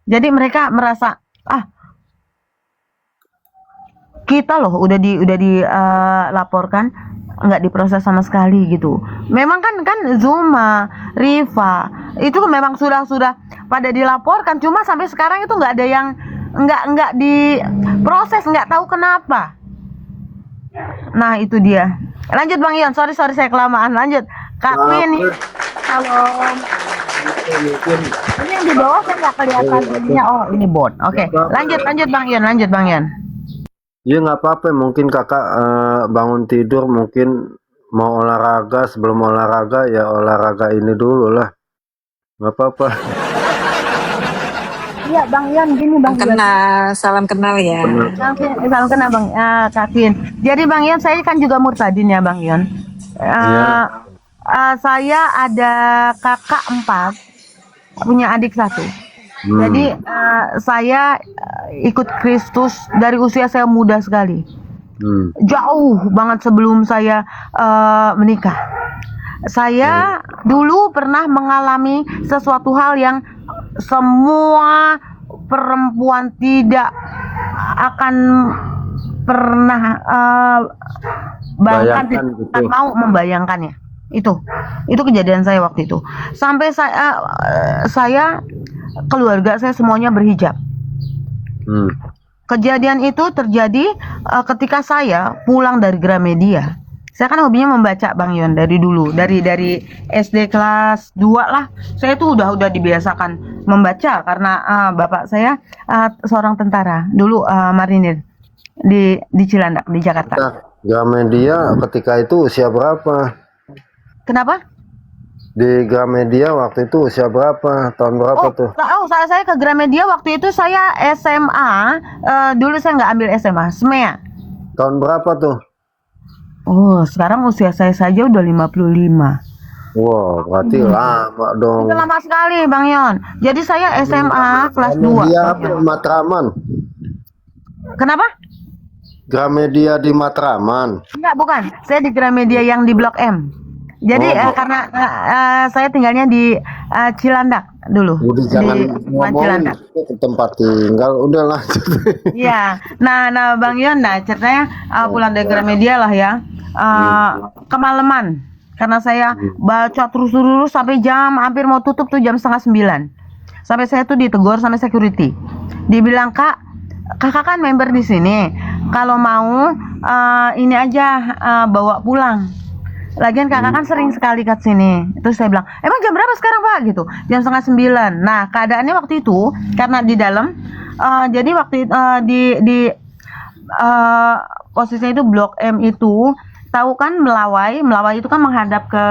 Jadi mereka merasa, ah, kita loh udah dilaporkan nggak diproses sama sekali gitu. Memang kan Zuma, Riva itu memang sudah pada dilaporkan, cuma sampai sekarang itu nggak ada yang nggak diproses, nggak tahu kenapa. Nah itu dia. Lanjut Bang Ion, sorry saya kelamaan. Lanjut Kak Queen. Apa Halo. itu mungkin Ini yang di bawah kan nggak kelihatan ininya. Oh ini bot. Oke, lanjut Bang Ion, lanjut Bang Ion. ya nggak apa-apa, mungkin kakak bangun tidur mungkin mau olahraga, sebelum olahraga ya olahraga ini dulu lah, nggak apa-apa. Iya Bang Ion, gini Bang Ion. Salam kenal ya. Salam kenal Bang Kak Queen. Jadi Bang Ion, saya kan juga murtadin ya Bang Ion. Iya. Saya ada kakak 4, punya adik 1. Jadi saya ikut Kristus dari usia saya muda sekali. Jauh banget sebelum saya menikah. Saya dulu pernah mengalami sesuatu hal yang semua perempuan tidak akan pernah bahkan Bayangkan tidak gitu. akan mau membayangkannya. Itu kejadian saya waktu itu. Sampai saya keluarga saya semuanya berhijab. Kejadian itu terjadi ketika saya pulang dari Gramedia. Saya kan hobinya membaca Bang Yon dari dulu, dari SD kelas 2 lah. Saya tuh udah dibiasakan membaca karena bapak saya seorang tentara dulu, marinir di Cilandak di Jakarta. Nah, Gramedia ketika itu usia berapa? Kenapa? Di Gramedia waktu itu usia berapa? Tahun berapa tuh? Saya ke Gramedia waktu itu saya SMA. Dulu saya nggak ambil SMA, SMEA. Tahun berapa tuh? Oh, sekarang usia saya saja udah 55. Wow, berarti lama dong. Itu lama sekali, Bang Yon. Jadi saya SMA kelas 2. Gramedia apa? Matraman. Kenapa? Gramedia di Matraman. Enggak, bukan. Saya di Gramedia yang di Blok M. Jadi karena saya tinggalnya di Cilandak dulu. Udah jangan ngomong Cilandak. ke tempat tinggal, udah lanjut. Iya. Nah Bang Yon, ceritanya pulang dari Gramedia lah ya. Kemalaman. Karena saya baca terus sampai jam hampir mau tutup tuh jam 8:30. Sampai saya tuh ditegur sama security. Dibilang, kakak kan member di sini. Kalau mau ini aja bawa pulang. Lagian kakak kan sering sekali ke sini. Terus saya bilang, emang jam berapa sekarang Pak? Gitu. Jam 8:30. Nah keadaannya waktu itu karena di dalam, jadi waktu di posisinya itu Blok M itu, tahu kan Melawai itu kan menghadap ke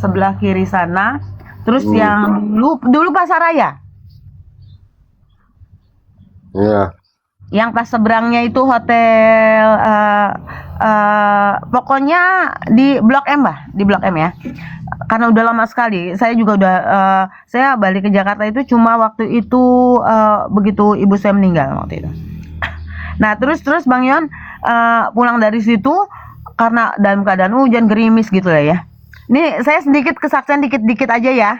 sebelah kiri sana. Terus yang dulu Pasaraya. Iya. Yang pas seberangnya itu hotel, pokoknya di Blok M di Blok M ya. Karena udah lama sekali, saya juga udah, saya balik ke Jakarta itu cuma waktu itu begitu ibu saya meninggal waktu itu. Nah terus Bang Yon pulang dari situ karena dalam keadaan hujan gerimis gitu lah ya. Ini saya sedikit kesaksian dikit aja ya.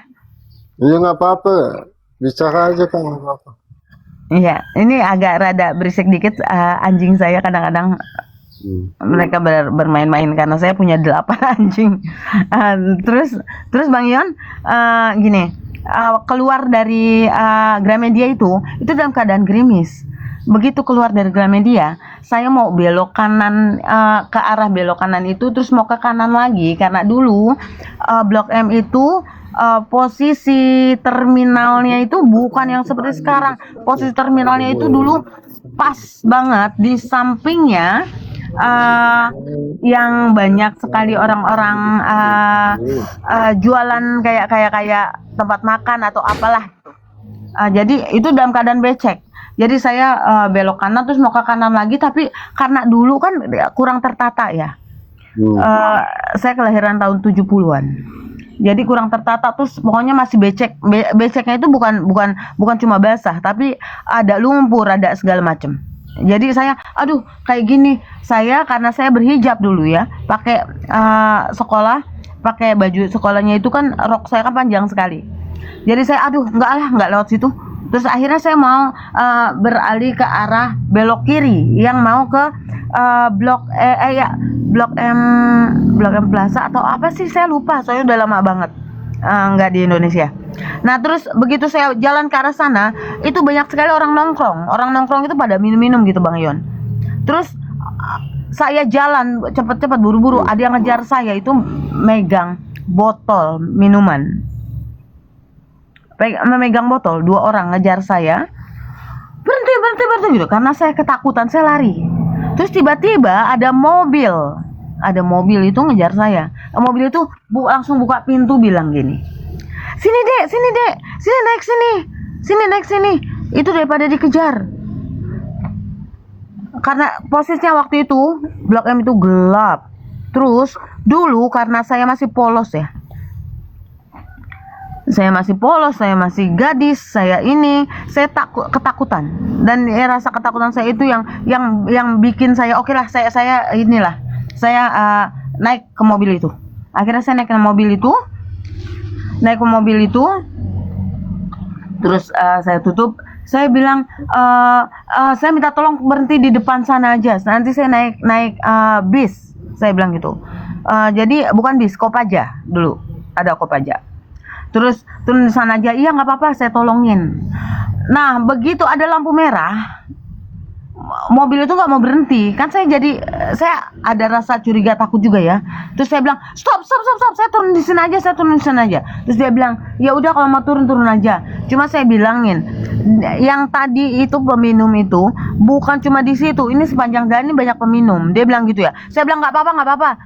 Iya nggak apa-apa, bicara aja kan nggak apa-apa. Iya, ini agak rada berisik dikit, anjing saya kadang-kadang mereka bermain-main karena saya punya 8 anjing. Terus Bang Yon, gini, keluar dari Gramedia itu dalam keadaan gerimis. Begitu keluar dari Gramedia, saya mau belok kanan, ke arah belok kanan itu, terus mau ke kanan lagi karena dulu Blok M itu posisi terminalnya itu bukan yang seperti sekarang. Posisi terminalnya itu dulu pas banget di sampingnya yang banyak sekali orang-orang jualan kayak tempat makan atau apalah. Jadi itu dalam keadaan becek. Jadi saya belok kanan terus mau ke kanan lagi, tapi karena dulu kan kurang tertata ya. Saya kelahiran tahun 70-an. Jadi kurang tertata, terus pokoknya masih becek. Beceknya itu bukan cuma basah, tapi ada lumpur, ada segala macam. Jadi saya, kayak gini. Saya karena saya berhijab dulu ya, pakai sekolah, pakai baju sekolahnya itu kan rok saya kan panjang sekali. Jadi saya, nggak lewat situ. Terus akhirnya saya mau beralih ke arah belok kiri yang mau ke Blok M, Blok M Plaza atau apa sih, saya lupa, soalnya udah lama banget nggak di Indonesia. Nah terus begitu saya jalan ke arah sana, itu banyak sekali orang nongkrong itu pada minum-minum gitu Bang Yon. Terus saya jalan cepet-cepet buru-buru, ada yang ngejar saya, itu megang botol minuman, memegang botol, 2 orang ngejar saya, berhenti gitu, karena saya ketakutan, saya lari. Terus tiba-tiba ada mobil itu ngejar saya. Mobil itu langsung buka pintu bilang gini, sini dek, sini naik sini, itu daripada dikejar. Karena posisinya waktu itu Blok M itu gelap. Terus dulu karena saya masih polos ya, saya masih gadis, saya ketakutan, dan rasa ketakutan saya itu yang bikin saya oke lah, saya naik ke mobil itu. Akhirnya saya naik ke mobil itu, terus saya tutup, saya bilang saya minta tolong berhenti di depan sana aja, nanti saya naik bis, saya bilang gitu. Jadi bukan bis, Kopaja, dulu ada Kopaja. Terus turun di sana aja, iya nggak apa-apa, saya tolongin. Nah begitu ada lampu merah, mobil itu nggak mau berhenti, kan saya ada rasa curiga, takut juga ya. Terus saya bilang stop, saya turun di sini aja. Terus dia bilang ya udah kalau mau turun aja. Cuma saya bilangin, yang tadi itu peminum itu bukan cuma di situ, ini sepanjang jalan ini banyak peminum. Dia bilang gitu ya. Saya bilang nggak apa-apa.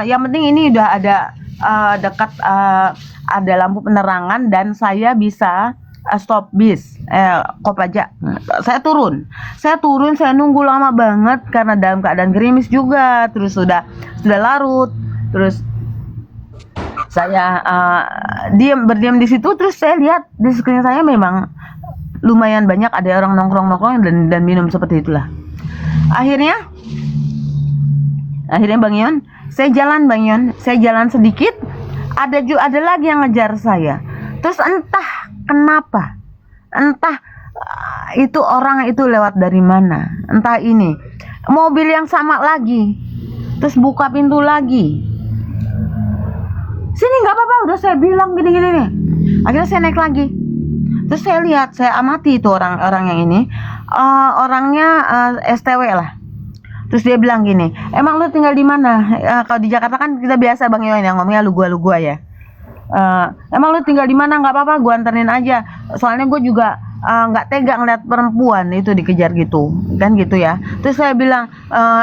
Yang penting ini udah ada dekat ada lampu penerangan dan saya bisa stop bis Kopaja. Saya turun, saya nunggu lama banget karena dalam keadaan gerimis juga, terus sudah larut. Terus saya berdiam di situ, terus saya lihat di sekeliling saya memang lumayan banyak ada orang nongkrong dan minum seperti itulah. Akhirnya Bang Yon, saya jalan sedikit, ada lagi yang ngejar saya. Terus entah kenapa, itu orang itu lewat dari mana, entah ini mobil yang sama lagi, terus buka pintu lagi, sini nggak apa-apa, udah saya bilang gini nih. Akhirnya saya naik lagi, terus saya lihat, saya amati itu orang yang ini, orangnya STW lah. Terus dia bilang gini, emang lu tinggal di mana? Kalau di Jakarta kan kita biasa Bang Yon yang ngomongnya lu gua ya. Emang lu tinggal di mana? Nggak apa-apa, gua anterin aja. Soalnya gue juga nggak tega ngeliat perempuan itu dikejar gitu, kan gitu ya. Terus saya bilang,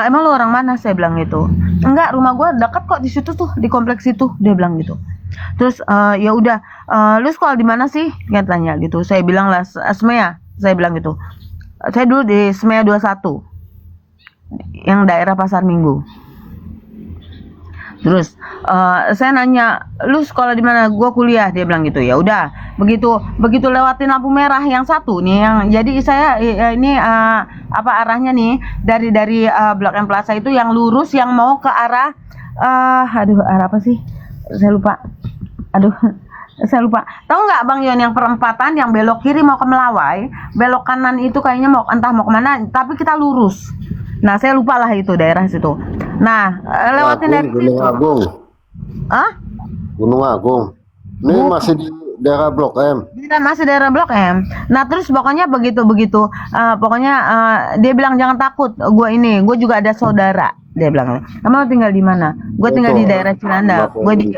emang lu orang mana? Saya bilang gitu. Enggak, rumah gua dekat kok di situ tuh, di kompleks itu. Dia bilang gitu. Terus ya udah, lu sekolah di mana sih? Dia tanya gitu. Saya bilang lah SMEA. Saya bilang gitu. Saya dulu di SMEA 21 yang daerah Pasar Minggu. Terus saya nanya, lu sekolah di mana? Gua kuliah. Dia bilang gitu. Ya udah, begitu lewatin lampu merah yang satu nih, yang jadi saya ini arahnya nih dari Blok M Plaza itu yang lurus, yang mau ke arah arah apa sih? Saya lupa. Tahu nggak Bang Yon, yang perempatan yang belok kiri mau ke Melawai, belok kanan itu kayaknya mau kemana, tapi kita lurus. Nah saya lupa lah itu daerah situ. Nah lewatin dari Gunung Agung. Gunung Agung. Ini masih di daerah Blok M. Masih daerah Blok M. Nah terus pokoknya begitu pokoknya dia bilang jangan takut, gue juga ada saudara. Dia bilang, kamu tinggal di mana? Gue tinggal di daerah Cilandak. Gue di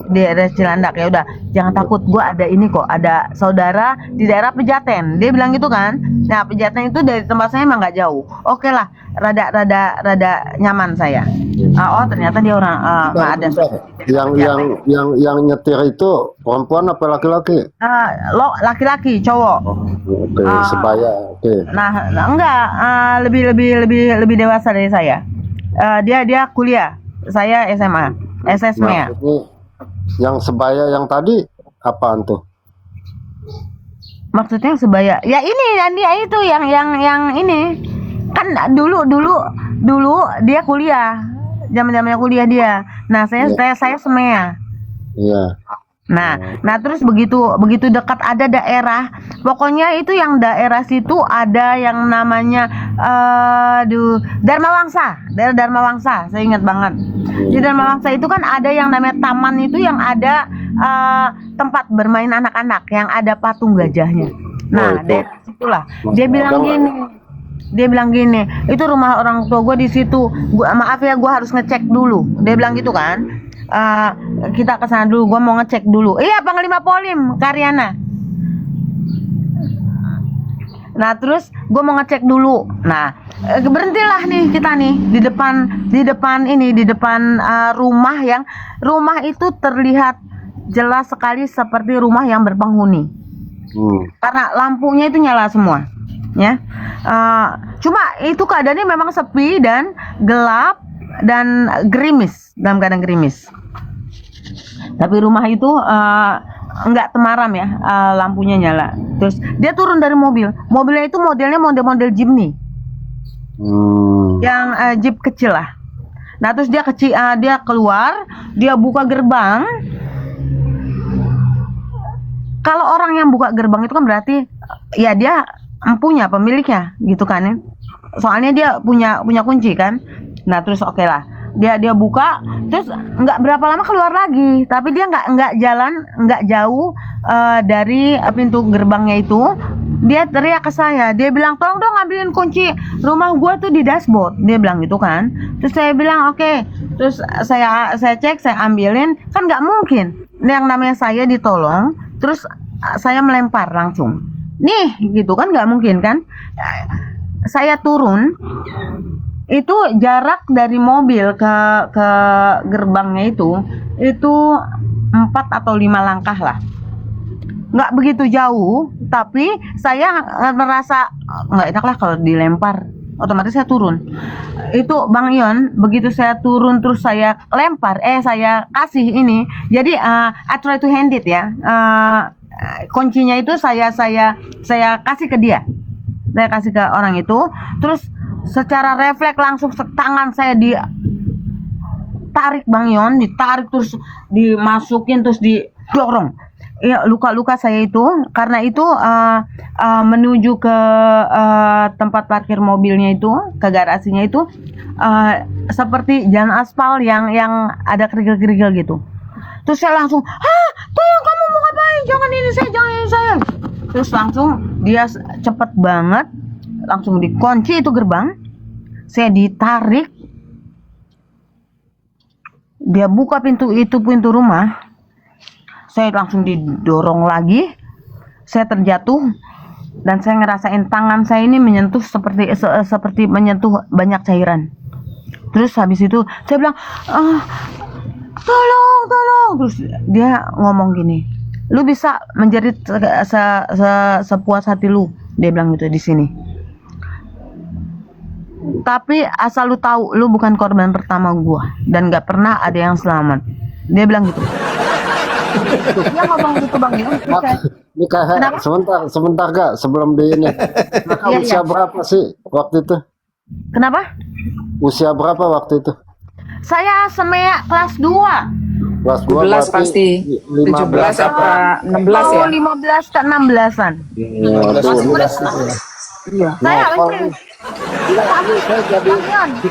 daerah Cilandak. Ya udah, jangan takut, gue ada ini kok, ada saudara di daerah Pejaten. Dia bilang gitu kan. Nah Pejaten itu dari tempat saya emang nggak jauh. Oke lah, rada nyaman saya. Oh ternyata dia orang ada. Yang nyetir itu perempuan apa laki-laki? Laki-laki, cowok. Oke, sebaya. Oke. Nah enggak, lebih dewasa dari saya. Dia kuliah, saya SMA, SSME. Yang sebaya yang tadi apaan tuh? Maksudnya sebaya? Ya ini, dan dia itu yang ini kan dulu dia kuliah, zaman-zamannya kuliah dia. Nah saya SMEA. Iya. Nah terus begitu dekat ada daerah, pokoknya itu yang daerah situ ada yang namanya Dharma Wangsa, daerah Dharma Wangsa, saya ingat banget. Di Dharma Wangsa itu kan ada yang namanya taman itu yang ada tempat bermain anak-anak yang ada patung gajahnya. Nah, daerah situlah. Dia bilang gini, itu rumah orang tua gue di situ. Maaf ya, gue harus ngecek dulu. Dia bilang gitu kan. Kita ke sana dulu, gue mau ngecek dulu. Iya, Panglima Polim, Karyana. Nah, terus gue mau ngecek dulu. Nah, berhentilah nih kita nih di depan rumah itu terlihat jelas sekali seperti rumah yang berpenghuni. Karena lampunya itu nyala semua, ya. Cuma itu keadaannya memang sepi dan gelap dan gerimis, dalam keadaan gerimis. Tapi rumah itu enggak temaram ya, lampunya nyala. Terus dia turun dari mobil. Mobilnya itu modelnya model Jimny. Yang Jeep kecil lah. Nah, terus dia keluar, dia buka gerbang. Kalau orang yang buka gerbang itu kan berarti ya dia punya pemiliknya gitu kan ya. Soalnya dia punya kunci kan. Nah, terus oke lah. Dia buka, terus nggak berapa lama keluar lagi, tapi dia nggak jauh dari pintu gerbangnya itu. Dia teriak ke saya, dia bilang tolong dong ambilin kunci rumah gua tuh di dashboard, dia bilang gitu kan. Terus saya bilang oke. Terus saya cek, saya ambilin, kan nggak mungkin yang namanya saya ditolong terus saya melempar langsung nih gitu kan, nggak mungkin kan. Saya turun, itu jarak dari mobil ke gerbangnya itu 4 atau 5 langkah lah, nggak begitu jauh. Tapi saya merasa nggak enak lah kalau dilempar, otomatis saya turun. Itu Bang Ion, begitu saya turun terus saya lempar, saya kasih ini. Jadi I try to hand it ya, kuncinya itu saya kasih ke dia, saya kasih ke orang itu. Terus secara refleks langsung tangan saya ditarik Bang Yon, ditarik terus dimasukin terus didorong. Ya, luka-luka saya itu karena itu menuju ke tempat parkir mobilnya itu, ke garasinya itu seperti jalan aspal yang ada kerikil-kerikil gitu. Terus saya langsung, tolong kamu mau ngapain? Jangan ini saya. Terus langsung dia cepet banget, langsung dikunci itu gerbang. Saya ditarik, dia buka pintu rumah. Saya langsung didorong lagi, saya terjatuh dan saya ngerasain tangan saya ini menyentuh seperti menyentuh banyak cairan. Terus habis itu saya bilang, tolong. Terus dia ngomong gini, lu bisa menjerit sepuas hati lu, dia bilang gitu di sini. Tapi asal lu tahu, lu bukan korban pertama gua dan gak pernah ada yang selamat, dia bilang gitu. Dia ngomong gitu Bang Yon. Ini kayak sebentar gak sebelum di ini. Usia berapa sih waktu itu? Kenapa? Usia berapa waktu itu? Saya semea kelas 2. Kelas 12 pasti. 17 apa 16 ya? 15 ke 16-an. Iya. Saya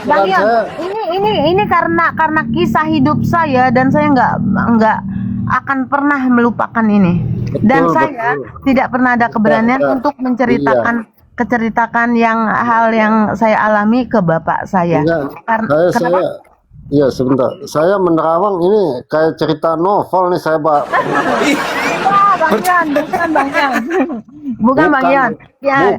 Bang Yon, ini karena kisah hidup saya dan saya nggak akan pernah melupakan ini. Dan saya tidak pernah ada keberanian untuk menceritakan hal yang saya alami ke bapak saya. Iya sebentar, saya menerawang ini kayak cerita novel nih saya Pak. Bang Yon, bukan Bang Yon. Ya,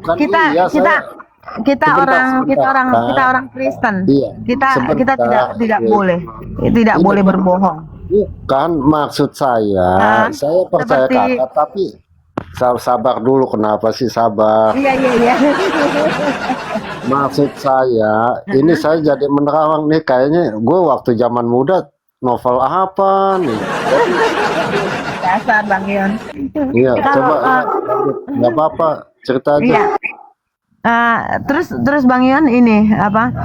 kita orang Kristen. Iya, kita tidak boleh berbohong. Bukan maksud saya percaya kakak, tapi sabar dulu. Kenapa sih sabar? Iya. Maksud saya, ini saya jadi menerawang nih, kayaknya gue waktu zaman muda novel apa nih? Dasar Bang Yon. Iya, coba nggak apa-apa cerita aja. Iya. Terus Bang Yon ini apa?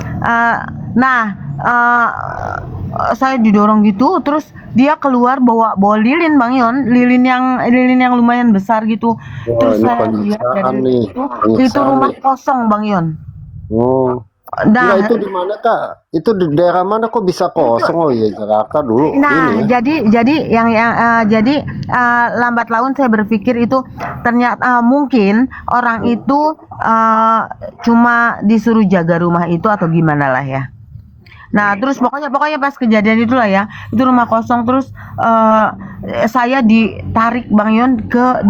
saya didorong gitu, terus dia keluar bawa lilin Bang Yon, lilin yang lumayan besar gitu. Wah, Terus ini saya lihat penyiksaan dari nih, itu penyiksaan rumah nih. kosong Bang Yon. Oh, enggak, Nah, itu di mana Kak? Itu di daerah mana kok bisa kosong? Oh iya, Jakarta dulu ini ya. jadi lambat laun saya berpikir itu ternyata mungkin orang itu cuma disuruh jaga rumah itu atau gimana lah ya. Nah, terus pokoknya pas kejadian itulah ya, itu rumah kosong, terus saya ditarik Bang Yon ke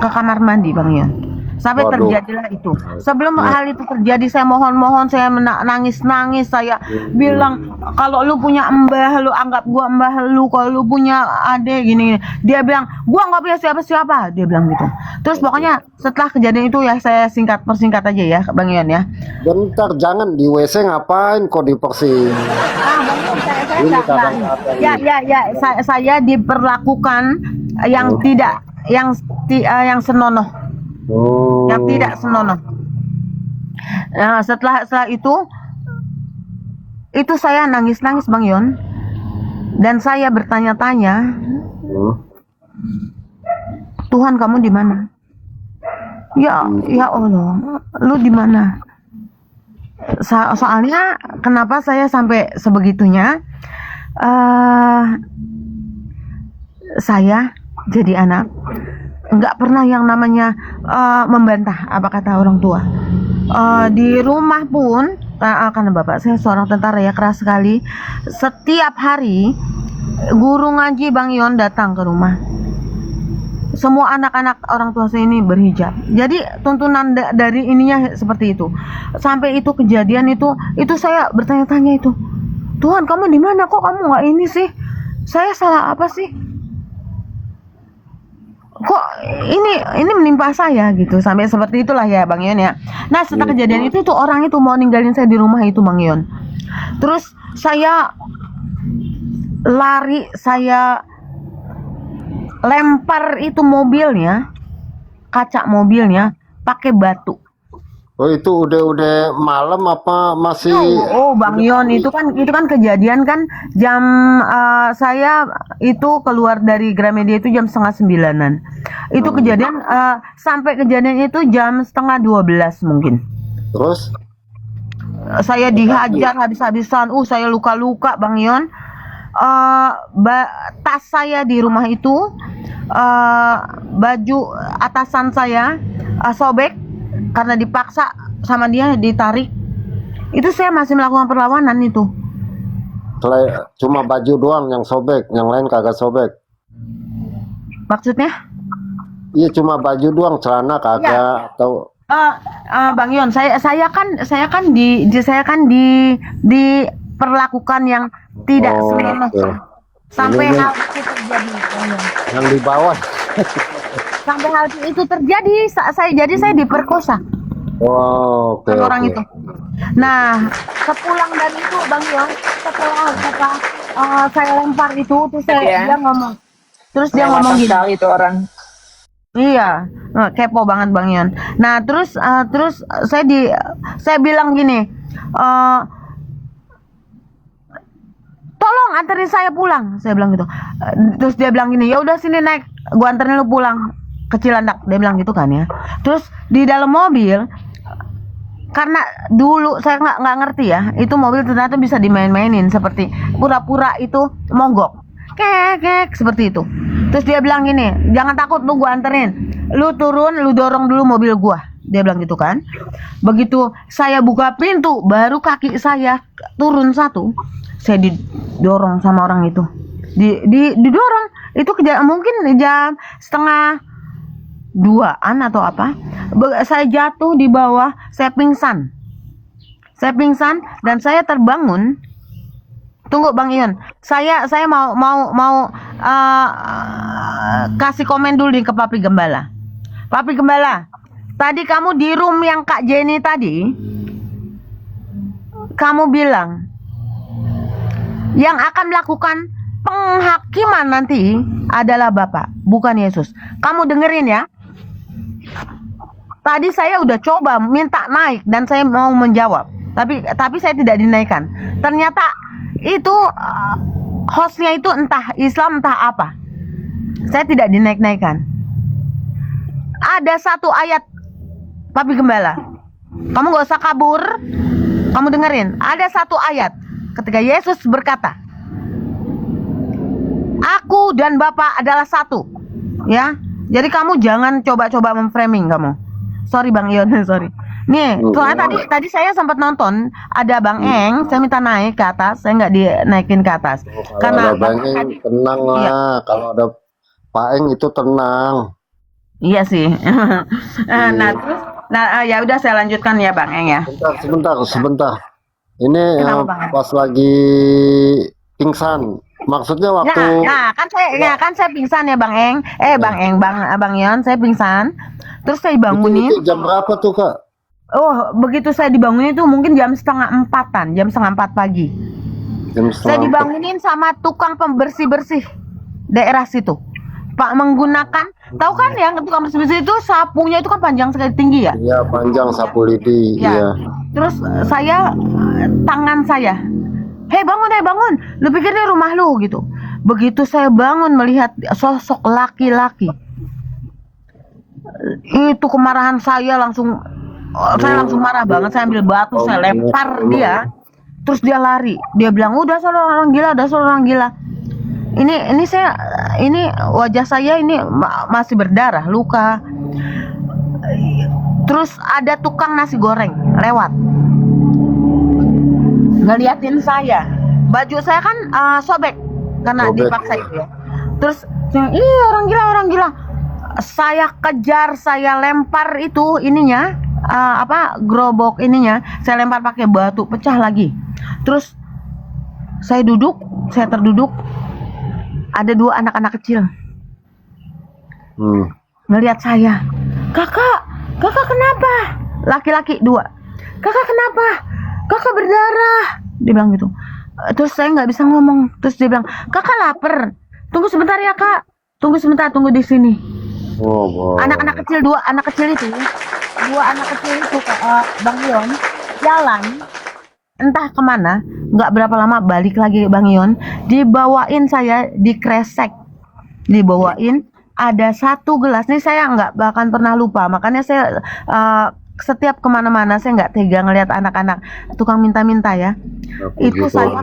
kamar mandi Bang Yon. Sampai Waduh. terjadilah itu. Sebelum hal itu terjadi, saya mohon, saya nangis, saya bilang, kalau lu punya mbah, lu anggap gua mbah lu, kalau lu punya adek gini. Dia bilang, gua nggak punya siapa-siapa, dia bilang gitu. Terus pokoknya setelah kejadian itu ya, saya persingkat aja ya Bang Yon ya. Bentar, jangan di WC ngapain kok dipersing? Bang Yon, saya Ini nggak. kadang-kadang Ya, saya diperlakukan yang tidak, yang senonoh, Oh, yang tidak senonoh. Nah, setelah itu saya nangis Bang Yon, dan saya bertanya-tanya, hmm. Tuhan kamu di mana? Ya Allah, lu di mana? Soalnya kenapa saya sampai sebegitunya? Saya jadi anak nggak pernah yang namanya membantah apa kata orang tua. Di rumah pun karena bapak saya seorang tentara ya, keras sekali. Setiap hari guru ngaji Bang Yon datang ke rumah. Semua anak-anak orang tua saya ini berhijab. Jadi tuntunan dari ininya seperti itu. Sampai itu kejadian itu saya bertanya-tanya itu, Tuhan kamu di mana, kok kamu nggak ini sih? Saya salah apa sih? Kok ini menimpa saya gitu, sampai seperti itulah ya Bang Yon ya. Nah, setelah kejadian itu tuh orang itu mau ninggalin saya di rumah itu Bang Yon. Terus saya lari, saya lempar itu mobilnya, kaca mobilnya pakai batu. Oh, itu udah malam apa masih? Oh Bang Yon, itu kan kejadian kan jam saya itu keluar dari Gramedia itu jam 8:30-an. Itu kejadian sampai kejadian itu jam 11:30 mungkin. Terus? Saya dihajar habis-habisan. Saya luka-luka Bang Yon. Tas saya di rumah itu, baju atasan saya sobek karena dipaksa sama dia, ditarik. Itu saya masih melakukan perlawanan itu. Cuma baju doang yang sobek, yang lain kagak sobek. Maksudnya? Iya, cuma baju doang, celana kagak atau Bang Yon, saya kan diperlakukan yang tidak senonoh. oke. Sampai Ini hal itu terjadi Bang Yon. yang di bawah. Sampai hal itu terjadi, saya diperkosa Oh, oke. sama orang Oke. itu. Nah, sepulang dari itu Bang Yon, setelah saya lempar itu, terus Ya. dia ngomong, terus dia Kelewatan ngomong gini. sekali itu orang. Iya, kepo banget Bang Yon. Nah, terus saya bilang gini, tolong anterin saya pulang, saya bilang gitu. Terus dia bilang gini, ya udah sini naik, gua anterin lu pulang ke Cilandak, dia bilang gitu kan ya. Terus di dalam mobil, karena dulu saya nggak ngerti ya, itu mobil ternyata bisa dimain-mainin, seperti pura-pura itu mogok, kek seperti itu. Terus dia bilang gini, jangan takut, lu gua anterin, lu turun, lu dorong dulu mobil gua, dia bilang gitu kan. Begitu saya buka pintu, baru kaki saya turun satu, saya didorong sama orang itu, didorong itu mungkin jam 1:30-an atau apa. Saya jatuh di bawah, saya pingsan dan saya terbangun. Tunggu Bang Ion, saya mau kasih komen dulu nih ke Papi Gembala. Papi Gembala, tadi kamu di room yang Kak Jenny tadi, kamu bilang yang akan melakukan penghakiman nanti adalah Bapak, bukan Yesus. Kamu dengerin ya. Tadi saya udah coba minta naik dan saya mau menjawab, tapi saya tidak dinaikkan. Ternyata itu hostnya itu entah Islam entah apa. Saya tidak dinaik-naikkan. Ada satu ayat, Papi Gembala. Kamu gak usah kabur. Kamu dengerin. Ada satu ayat ketika Yesus berkata, Aku dan Bapa adalah satu. Ya. Jadi kamu jangan coba-coba memframing kamu. Sorry Bang Ion, sorry. Nih, soalnya tadi saya sempat nonton ada Bang Eng, saya minta naik ke atas, saya nggak dinaikin ke atas. Kalau ada Karena Bang Eng tenang lah. Iya. Kalau ada Pak Eng itu tenang. Iya sih. Nah, terus ya udah saya lanjutkan ya Bang Eng ya. Sebentar. Ini Kenapa, Bang? pas lagi pingsan. Maksudnya waktu Kan saya pingsan ya Bang Eng. Bang Yon, saya pingsan. Terus saya bangunin. itu jam berapa tuh Kak? Oh, begitu saya dibangunin itu mungkin jam setengah 4 pagi. Jam Saya setengah dibangunin sama tukang pembersih-bersih daerah situ. Pak menggunakan, tahu kan yang tukang bersih-bersih itu sapunya itu kan panjang sekali tinggi ya. Iya, panjang sapu lidi. Ya. Iya. Terus tangan saya, hei bangun, lu pikir ini rumah lu gitu. Begitu saya bangun melihat sosok laki-laki, itu kemarahan saya langsung marah banget. Saya ambil batu, saya lempar dia, terus dia lari. Dia bilang, udah orang gila. Ini wajah saya ini masih berdarah, luka. Terus ada tukang nasi goreng lewat, ngeliatin saya. Baju saya kan sobek karena dipaksa itu ya. Terus orang gila. Saya kejar, saya lempar itu ininya gerobok ininya, saya lempar pakai batu, pecah lagi. Terus saya terduduk. Ada 2 anak-anak kecil ngelihat saya. Kakak kenapa? Laki-laki 2. Kakak kenapa? Kakak berdarah. Dia bilang gitu. Terus saya nggak bisa ngomong. Terus dia bilang, kakak lapar. Tunggu sebentar ya kak. Tunggu di sini. Anak-anak kecil 2 anak kecil itu Bang Yon jalan entah kemana, nggak berapa lama balik lagi Bang Yon, dibawain saya dikresek, ada 1 gelas. Nih saya nggak bahkan pernah lupa, makanya saya setiap kemana-mana saya nggak tega ngelihat anak-anak tukang minta-minta ya. Itu saya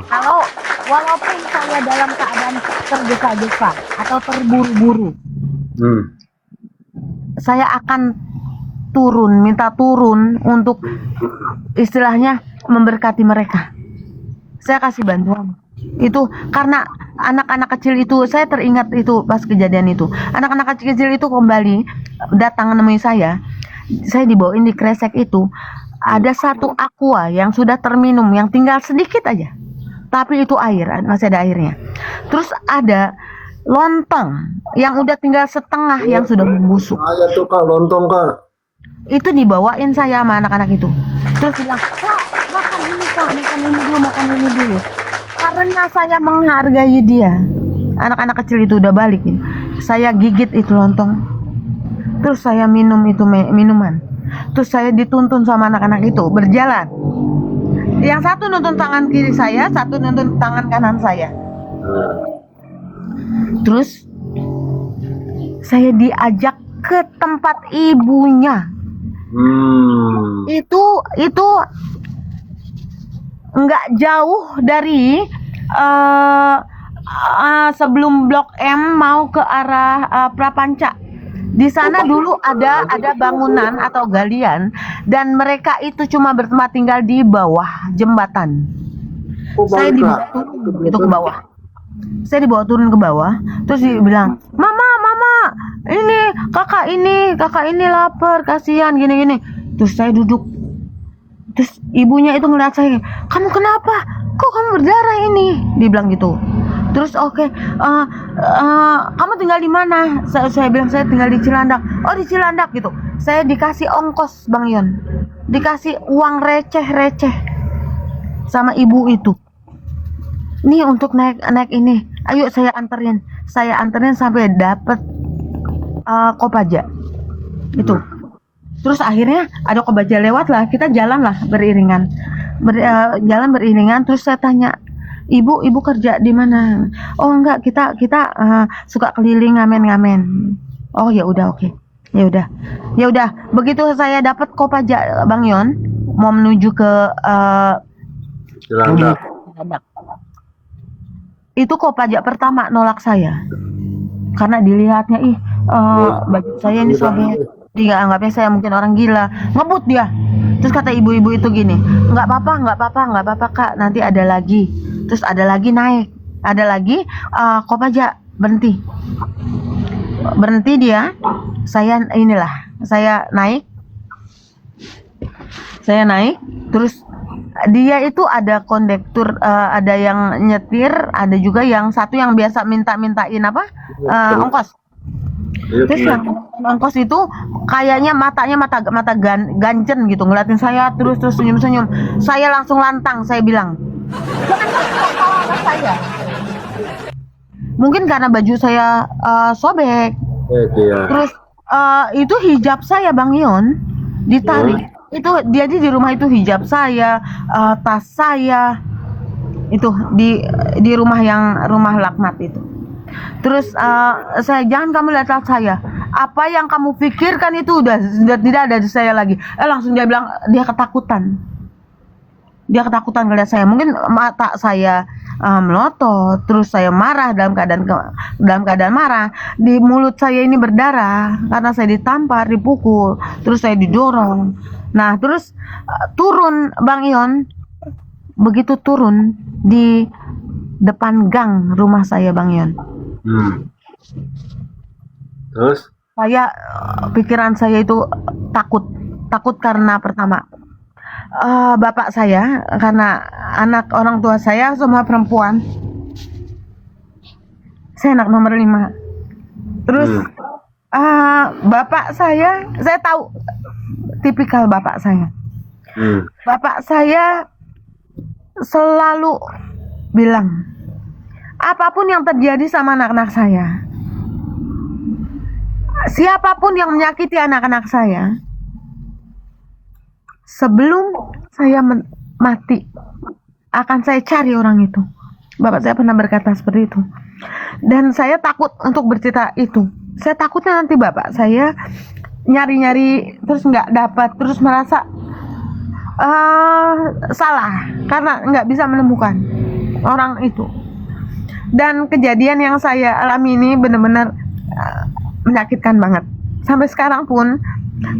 walaupun saya dalam keadaan tergesa-gesa atau terburu-buru, saya akan minta turun untuk istilahnya memberkati mereka. Saya kasih bantuan. Itu karena anak-anak kecil itu, saya teringat itu pas kejadian itu. Anak-anak kecil itu kembali datang menemui saya. Saya dibawain di kresek itu. Ada 1 aqua yang sudah terminum, yang tinggal sedikit aja. Tapi itu air, masih ada airnya. Terus ada lontong yang udah tinggal setengah yang sudah membusuk. Ada tuh Kak, lontong Kak. Itu dibawain saya sama anak-anak itu. Terus bilang, Kak, makan ini dulu. Karena saya menghargai dia. Anak-anak kecil itu udah balik. Saya gigit itu lontong. Terus saya minum itu minuman. Terus saya dituntun sama anak-anak itu berjalan. Yang satu nuntun tangan kiri saya, satu nuntun tangan kanan saya. Terus saya diajak ke tempat ibunya. Itu nggak jauh dari sebelum Blok M mau ke arah Prapanca. Di sana dulu ada bangunan atau galian dan mereka itu cuma bertempat tinggal di bawah jembatan. Saya dibawa turun itu ke bawah. Saya dibawa turun ke bawah, terus dia bilang, Mama, ini kakak ini lapar, kasihan gini. Terus saya duduk. Terus ibunya itu ngeliat saya, kamu kenapa? Kok kamu berdarah ini? Dia bilang gitu. Terus oke, kamu tinggal di mana? Saya bilang saya tinggal di Cilandak. Oh di Cilandak gitu. Saya dikasih ongkos Bang Yon, dikasih uang receh sama ibu itu. Nih untuk naik ini, ayo saya anterin sampai dapet Kopaja itu. Terus akhirnya ada Kopaja lewat lah, kita jalan lah beriringan, jalan beriringan. Terus saya tanya, ibu kerja di mana? Oh enggak, kita kita suka keliling ngamen-ngamen. Oh ya udah, oke. Ya udah. Ya udah, begitu saya dapat Kopaja Bang Yon mau menuju ke Cilandak. itu Kopaja pertama nolak saya. Karena dilihatnya baju saya ini sobek. Dia anggapnya saya mungkin orang gila. Ngebut dia. Terus kata ibu-ibu itu gini, nggak apa-apa Kak, nanti ada lagi. Terus ada lagi naik, ada lagi Kopaja berhenti. Berhenti dia, saya naik, terus dia itu ada kondektur, ada yang nyetir, ada juga yang satu yang biasa mintain apa ongkos. Terus yang ongkos itu kayaknya matanya mata ganjen gitu ngeliatin saya terus senyum. Saya langsung lantang, saya bilang, "Jangan saya." Mungkin karena baju saya sobek. Iya. Terus itu hijab saya Bang Yon ditarik. Itu jadi di rumah itu hijab saya, tas saya itu di rumah laknat itu. Terus saya, jangan kamu lihat saya. Apa yang kamu pikirkan itu udah tidak ada di saya lagi. Langsung dia bilang dia ketakutan. Dia ketakutan ngeliat saya. Mungkin mata saya melotot, terus saya marah dalam keadaan marah. Di mulut saya ini berdarah karena saya ditampar, dipukul, terus saya didorong. Nah, terus turun Bang Yon. Begitu turun di depan gang rumah saya Bang Yon. Terus Saya pikiran saya itu takut karena pertama bapak saya, karena anak orang tua saya semua perempuan. Saya anak nomor 5. Terus bapak saya tahu tipikal bapak saya. Bapak saya selalu bilang, apapun yang terjadi sama anak-anak saya, siapapun yang menyakiti anak-anak saya, sebelum saya mati akan saya cari orang itu. Bapak saya pernah berkata seperti itu. Dan saya takut untuk bercerita itu. Saya takutnya nanti bapak saya nyari-nyari terus nggak dapat, terus merasa salah karena nggak bisa menemukan orang itu. Dan kejadian yang saya alami ini benar-benar menyakitkan banget. Sampai sekarang pun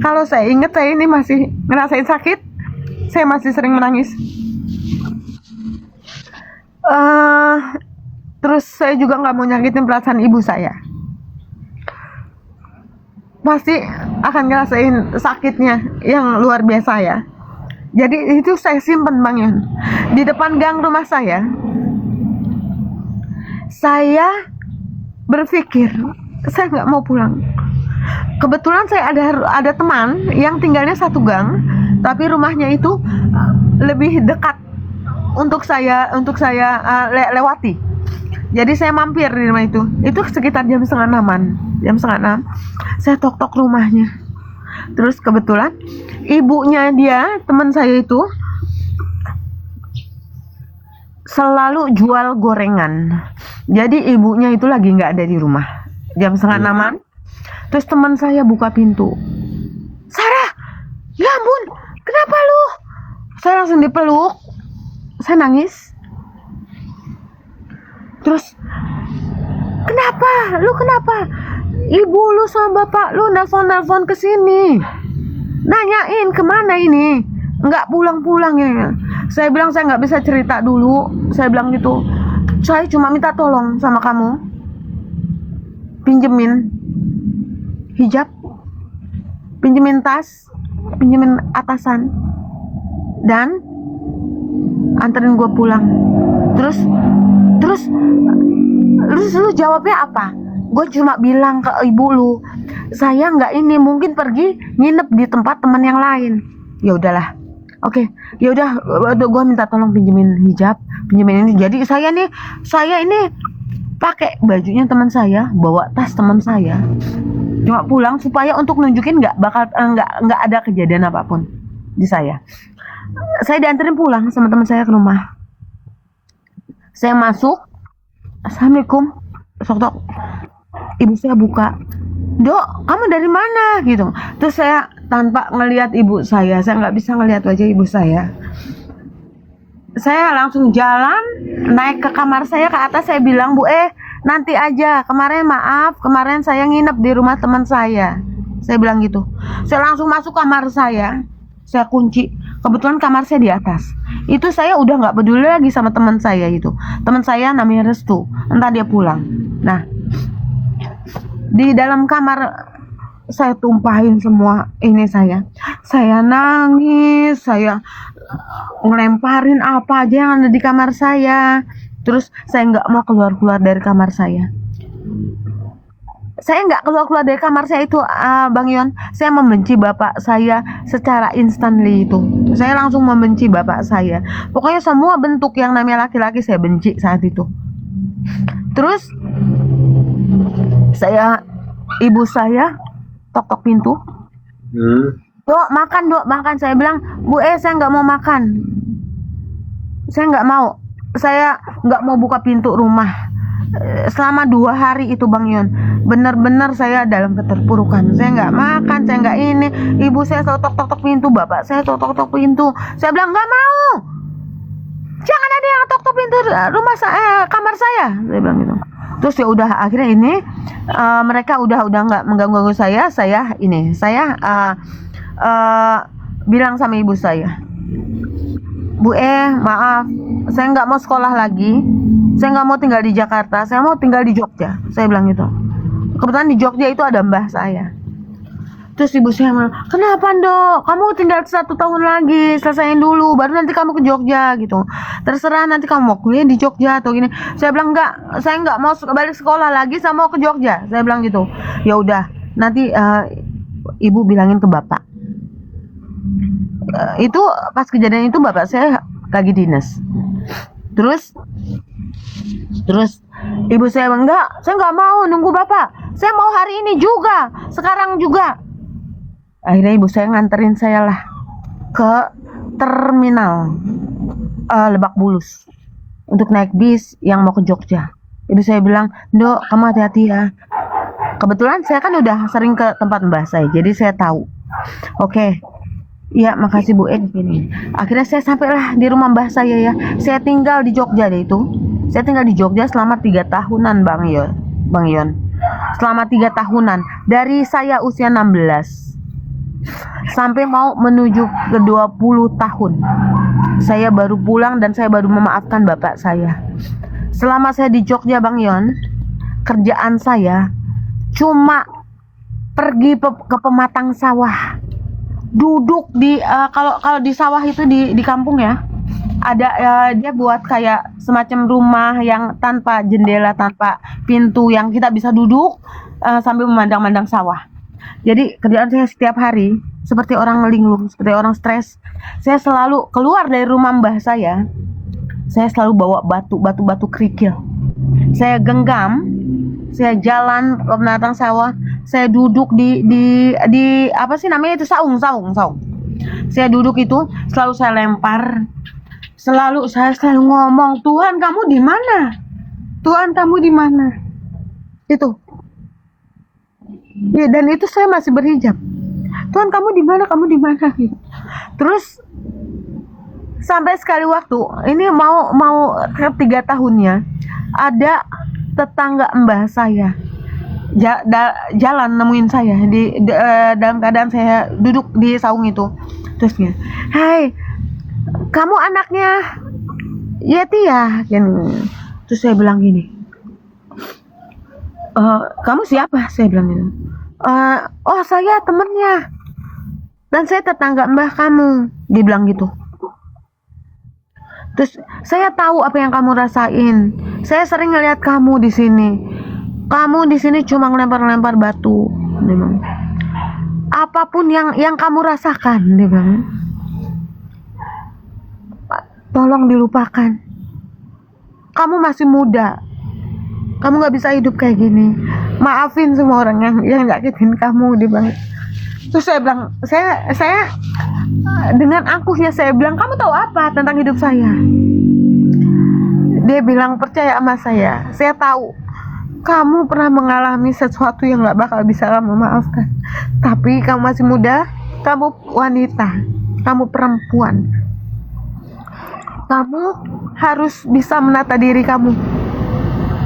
kalau saya ingat, saya ini masih ngerasain sakit. Saya masih sering menangis. Terus saya juga nggak mau nyakitin perasaan ibu saya. Pasti akan ngerasain sakitnya yang luar biasa ya. Jadi itu saya simpen Bang Yon. Di depan gang rumah saya berpikir saya nggak mau pulang. Kebetulan saya ada teman yang tinggalnya satu gang, tapi rumahnya itu lebih dekat untuk saya lewati. Jadi saya mampir di rumah itu. Itu sekitar jam setengah 6. Saya tok rumahnya. Terus kebetulan ibunya dia, teman saya itu, selalu jual gorengan. Jadi ibunya itu lagi nggak ada di rumah. Jam setengah 6. Terus teman saya buka pintu. Sarah, ya ampun, kenapa lu? Saya langsung dipeluk. Saya nangis. Terus, kenapa? Lu kenapa? Ibu lu sama bapak lu nelfon ke sini. Nanyain kemana ini? Nggak pulang-pulang ya. Saya bilang saya nggak bisa cerita dulu. Saya bilang gitu. Saya cuma minta tolong sama kamu. Pinjemin hijab, pinjemin tas, pinjemin atasan, dan anterin gue pulang. Terus lu jawabnya apa? Gue cuma bilang ke ibu lu, saya nggak ini, mungkin pergi nginep di tempat teman yang lain. Ya udahlah, oke, ya udah, gue minta tolong pinjemin hijab, pinjemin ini. Jadi saya ini pakai bajunya teman saya, bawa tas teman saya, cuma pulang supaya untuk nunjukin nggak ada kejadian apapun di saya. Saya dianterin pulang sama teman saya ke rumah. Saya masuk, assalamualaikum, sok-sok. Ibu saya buka, Dok, kamu dari mana gitu. Terus saya tanpa ngelihat ibu saya nggak bisa ngelihat wajah ibu saya langsung jalan naik ke kamar saya ke atas. Saya bilang, Bu, nanti aja, kemarin saya nginep di rumah teman saya bilang gitu. Saya langsung masuk kamar saya kunci. Kebetulan kamar saya di atas. Itu saya udah nggak peduli lagi sama teman saya itu. Teman saya namanya Restu, entah dia pulang. Nah, di dalam kamar saya tumpahin semua ini saya nangis, saya ngelemparin apa aja yang ada di kamar saya. Terus saya nggak mau keluar dari kamar saya. Saya nggak keluar dari kamar saya itu, Bang Yon. Saya membenci bapak saya secara instantly itu. Saya langsung membenci bapak saya. Pokoknya semua bentuk yang namanya laki-laki saya benci saat itu. Terus ibu saya tok pintu. Dok, makan. Saya bilang, Bu, saya nggak mau makan. Saya nggak mau. Saya nggak mau buka pintu rumah. Selama 2 hari itu, Bang Yon, benar-benar saya dalam keterpurukan. Saya nggak makan, saya nggak ini. Ibu saya selalu tok pintu, bapak saya tok pintu. Saya bilang, nggak mau. Jangan ada yang tok pintu kamar saya bilang gitu. Terus ya udah, akhirnya ini mereka udah nggak mengganggu saya. Saya bilang sama ibu saya, Bu, maaf, saya nggak mau sekolah lagi, saya nggak mau tinggal di Jakarta, saya mau tinggal di Jogja. Saya bilang gitu. Kebetulan di Jogja itu ada mbah saya. Terus ibu saya bilang, kenapa, Dok? Kamu tinggal 1 tahun lagi, selesaiin dulu, baru nanti kamu ke Jogja gitu. Terserah nanti kamu mau kuliah di Jogja atau gini. Saya bilang, enggak, saya nggak mau balik sekolah lagi, saya mau ke Jogja. Saya bilang gitu. Ya udah, nanti ibu bilangin ke bapak. Itu pas kejadian itu bapak saya lagi dinas. Terus ibu saya bilang, enggak, saya nggak mau nunggu bapak. Saya mau hari ini juga, sekarang juga. Akhirnya ibu saya nganterin saya lah ke terminal Lebak Bulus untuk naik bis yang mau ke Jogja. Ibu saya bilang, Dok, kamu hati-hati ya. Kebetulan saya kan udah sering ke tempat mbah saya, jadi saya tahu. Oke. Iya, makasih Bu, gini. Akhirnya saya sampailah di rumah mbah saya ya. Saya tinggal di Jogja deh itu. Saya tinggal di Jogja selama 3 tahunan, Bang Yon. Selama 3 tahunan. Dari saya usia 16 sampai mau menuju ke 20 tahun. Saya baru pulang dan saya baru memaafkan bapak saya. Selama saya di Jogja, Bang Yon, kerjaan saya cuma pergi ke pematang sawah. Duduk di kalau di sawah itu di kampung ya, ada dia buat kayak semacam rumah yang tanpa jendela, tanpa pintu, yang kita bisa duduk sambil memandang-mandang sawah. Jadi kerjaan saya setiap hari seperti orang linglung, seperti orang stres. Saya selalu keluar dari rumah mbah saya selalu bawa batu kerikil. Saya genggam, saya jalan ke penatang sawah, saya duduk di apa sih namanya itu, saung. Saya duduk itu, selalu saya lempar. Saya selalu ngomong, Tuhan kamu di mana? Tuhan kamu di mana? Itu. Ya, dan itu saya masih berhijab. Tuhan kamu di mana? Kamu di mana? Gitu. Terus sampai sekali waktu, ini mau ke 3 tahunnya, ada tetangga mbah saya jalan nemuin saya dalam keadaan saya duduk di saung itu. Terusnya, hai, kamu anaknya Yeti ya? Terus saya bilang gini, kamu siapa? Saya bilang gitu. Oh, saya temennya dan saya tetangga mbah kamu. Dia bilang gitu. Terus saya tahu apa yang kamu rasain. Saya sering ngeliat kamu di sini. Kamu di sini cuma ngelempar-lempar batu. Dia bilang. Apapun yang kamu rasakan, dia bilang, tolong dilupakan. Kamu masih muda. Kamu nggak bisa hidup kayak gini. Maafin semua orang yang nyakitin kamu, dia bilang. Terus saya bilang, saya dengan angkuhnya saya bilang, kamu tahu apa tentang hidup saya? Dia bilang, percaya sama saya tahu kamu pernah mengalami sesuatu yang gak bakal bisa kamu maafkan, tapi kamu masih muda, kamu wanita, kamu perempuan, kamu harus bisa menata diri kamu.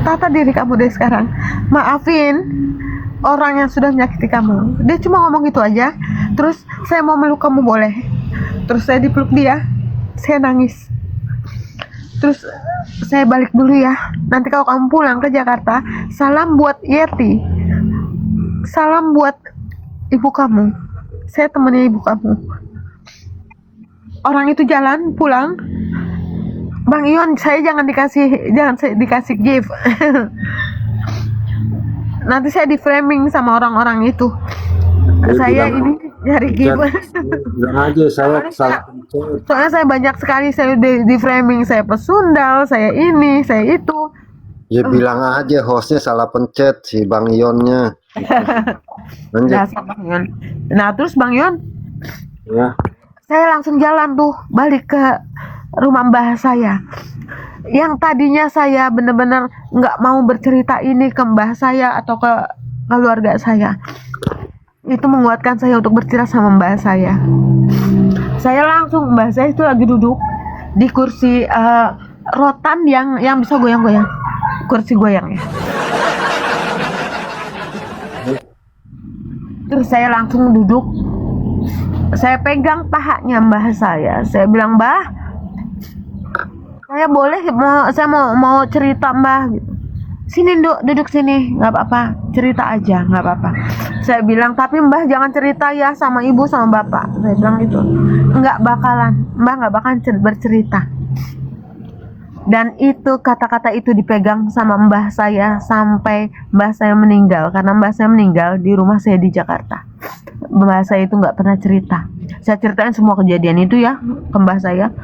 Tata diri kamu dari sekarang, maafin orang yang sudah menyakiti kamu. Dia cuma ngomong gitu aja. Terus, saya mau meluk kamu boleh? Terus saya dipeluk dia, saya nangis. Terus saya balik dulu ya. Nanti kalau kamu pulang ke Jakarta, salam buat Yeti, salam buat ibu kamu. Saya temennya ibu kamu. Orang itu jalan pulang. Bang Ion, saya jangan dikasih gift. Nanti saya di framing sama orang-orang itu. Saya ini nyari gift. Bilang aja saya salah pencet. Soalnya saya banyak sekali, saya di framing, saya pesundal, saya ini, saya itu. Ya bilang aja hostnya salah pencet si Bang Ionnya. Lanjut. Dasar Bang Ion. Nah terus Bang Ion, Ya. saya langsung jalan tuh balik ke rumah mbah saya. Yang tadinya saya bener-bener nggak mau bercerita ini ke mbah saya atau ke keluarga saya, itu menguatkan saya untuk bercerita sama mbah saya. Saya langsung, mbah saya itu lagi duduk di kursi rotan yang bisa goyang-goyang, kursi goyang ya. Terus saya langsung duduk, saya pegang pahanya mbah saya bilang, Mbah, saya boleh, saya mau cerita Mbah gitu. Sini duduk sini, nggak apa-apa, cerita aja, nggak apa-apa. Saya bilang, tapi Mbah jangan cerita ya sama ibu sama bapak. Saya bilang gitu, nggak bakalan, Mbah nggak bakalan bercerita. Dan itu, kata-kata itu dipegang sama mbah saya sampai mbah saya meninggal. Karena mbah saya meninggal di rumah saya di Jakarta. Mbah saya itu nggak pernah cerita. Saya ceritain semua kejadian itu ya ke mbah saya.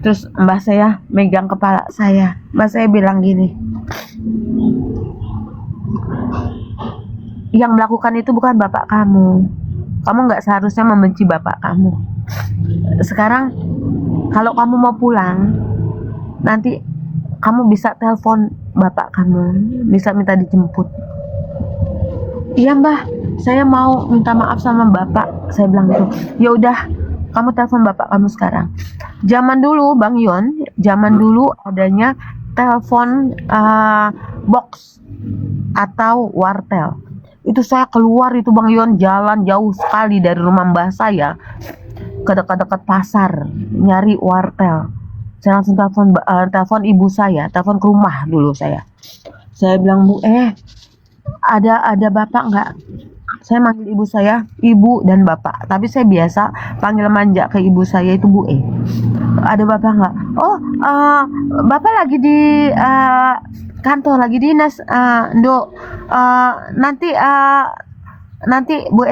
Terus mbah saya megang kepala saya. Mbah saya bilang gini, yang melakukan itu bukan bapak kamu. Kamu nggak seharusnya membenci bapak kamu. Sekarang kalau kamu mau pulang, nanti kamu bisa telepon bapak kamu, bisa minta dijemput. Iya Mbah, saya mau minta maaf sama bapak. Saya bilang gitu. Ya udah, kamu telepon bapak kamu sekarang. Zaman dulu Bang Yon, zaman dulu adanya telepon box atau wartel. Itu saya keluar itu Bang Yon, jalan jauh sekali dari rumah mbah saya ke dekat-dekat pasar nyari wartel. Saya langsung telepon ibu saya, telepon ke rumah dulu saya. Saya bilang, Bu, ada bapak nggak? Saya manggil ibu saya, ibu dan bapak. Tapi saya biasa panggil manja ke ibu saya itu Bu. Ada bapak nggak? Oh, bapak lagi di kantor, lagi dinas, Dok. Nanti Bu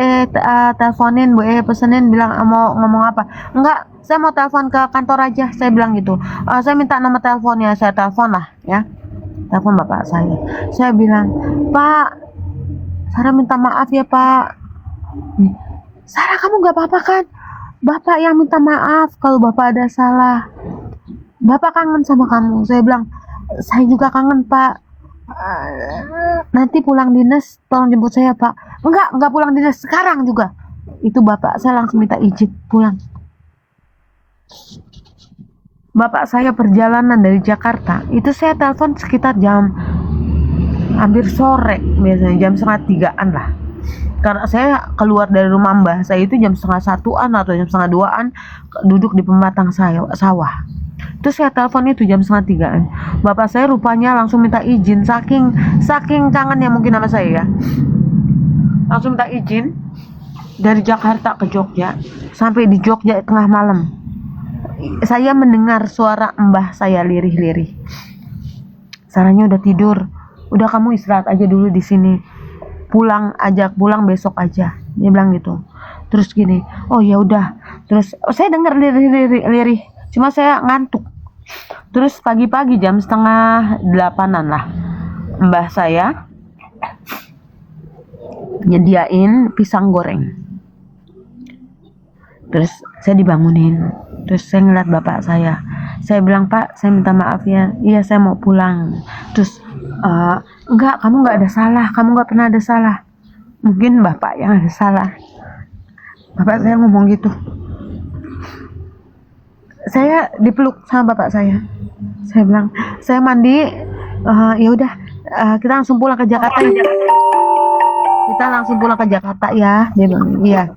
teleponin, Bu pesenin, bilang mau ngomong apa? Enggak, saya mau telepon ke kantor aja. Saya bilang gitu. Saya minta nomor teleponnya, saya telepon lah ya. Telepon bapak saya. Saya bilang, Pak, Sarah minta maaf ya Pak. Sarah, kamu nggak apa-apa kan? Bapak yang minta maaf kalau bapak ada salah. Bapak kangen sama kamu. Saya bilang, saya juga kangen Pak. Nanti pulang dinas tolong jemput saya Pak. Enggak pulang dinas sekarang juga. Itu bapak saya langsung minta izin pulang. Bapak saya perjalanan dari Jakarta, itu saya telepon sekitar jam hampir sore, biasanya jam 2:30-an lah. Karena saya keluar dari rumah mbah saya itu jam 1:30-an atau jam 2:30-an, duduk di pematang sawah. Terus saya telepon itu jam 2:30-an. Bapak saya rupanya langsung minta izin, saking kangennya mungkin sama saya ya. Langsung minta izin dari Jakarta ke Jogja. Sampai di Jogja tengah malam, saya mendengar suara mbah saya lirih-lirih. Saranya udah tidur, udah kamu istirahat aja dulu di sini. Ajak pulang besok aja. Dia bilang gitu. Terus gini, oh ya udah. Terus saya dengar lirih-lirih. Cuma saya ngantuk. Terus pagi-pagi jam 7:30-an lah, mbah saya nyediain pisang goreng. Terus saya dibangunin. Terus saya ngeliat bapak saya. Saya bilang, Pak, saya minta maaf ya. Iya, saya mau pulang. Terus, enggak, kamu nggak ada salah. Kamu nggak pernah ada salah. Mungkin Bapak yang ada salah. Bapak saya ngomong gitu. Saya dipeluk sama bapak saya. Saya bilang, saya mandi. Ya udah, kita langsung pulang ke Jakarta ya. Kita langsung pulang ke Jakarta ya. Dia bilang, iya.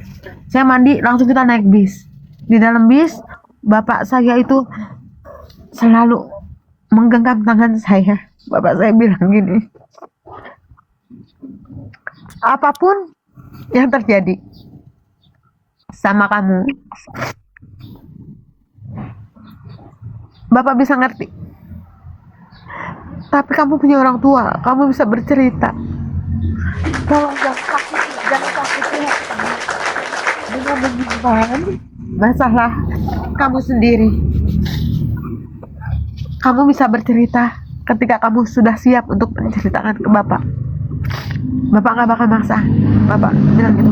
Saya mandi, langsung kita naik bis. Di dalam bis, bapak saya itu selalu menggenggam tangan saya. Bapak saya bilang gini, apapun yang terjadi sama kamu, Bapak bisa ngerti. Tapi kamu punya orang tua, kamu bisa bercerita. Tolong jangan sakiti dengan menyimpan masalah kamu sendiri. Kamu bisa bercerita ketika kamu sudah siap untuk menceritakan ke Bapak. Bapak nggak bakal maksa. Bapak bilang gitu.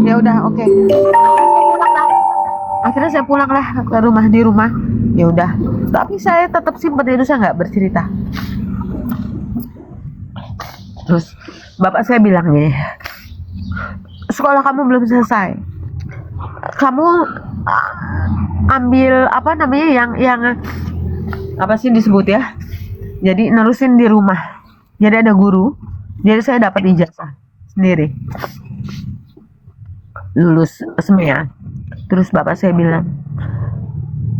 Ya udah, oke. Akhirnya saya pulanglah ke rumah, di rumah. Ya udah, tapi saya tetap simpen itu, saya nggak bercerita. Terus bapak saya bilang gini, sekolah kamu belum selesai, kamu ambil apa namanya yang apa sih disebut ya, jadi nerusin di rumah. Jadi ada guru, jadi saya dapat ijazah sendiri, lulus SMEA. Terus bapak saya bilang,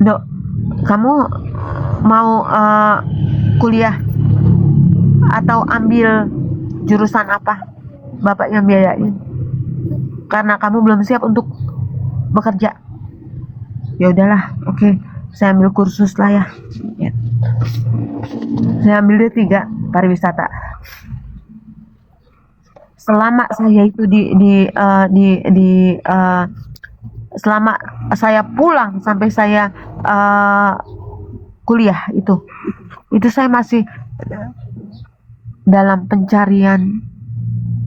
Dok, kamu mau kuliah atau ambil jurusan apa? Bapak yang biayain, karena kamu belum siap untuk bekerja. Ya udahlah, oke. Saya ambil kursus lah ya. Saya ambil D3 pariwisata. Selama saya itu selama saya pulang sampai saya kuliah itu saya masih dalam pencarian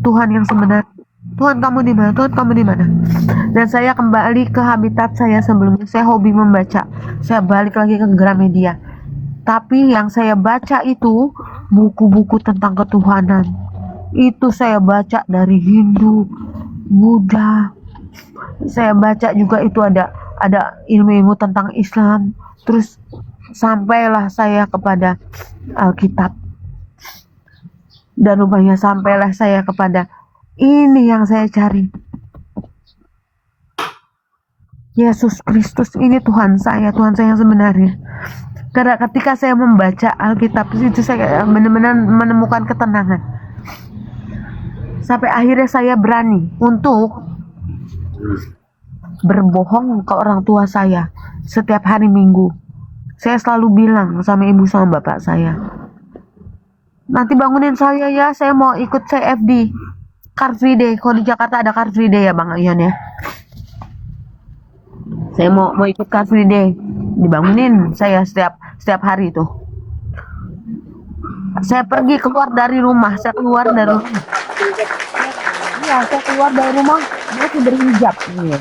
Tuhan yang sebenarnya. Tuhan, kamu di mana? Tuhan, kamu di mana? Dan saya kembali ke habitat saya sebelumnya. Saya hobi membaca. Saya balik lagi ke Gramedia. Tapi yang saya baca itu buku-buku tentang ketuhanan. Itu saya baca dari Hindu, Buddha. Saya baca juga itu ada ilmu-ilmu tentang Islam. Terus sampailah saya kepada Alkitab. Dan rupanya sampailah saya kepada ini yang saya cari. Yesus Kristus, ini Tuhan saya yang sebenarnya. Karena ketika saya membaca Alkitab itu, saya benar-benar menemukan ketenangan. Sampai akhirnya saya berani untuk berbohong ke orang tua saya setiap hari Minggu. Saya selalu bilang sama ibu sama bapak saya, nanti bangunin saya ya, saya mau ikut CFD, Car Free Day. Kalau di Jakarta ada Car Free Day ya Bang Ion ya. Saya mau ikut Car Free Day, dibangunin saya setiap hari itu. Saya pergi keluar dari rumah, saya keluar dari rumah masih berhijab. Iya.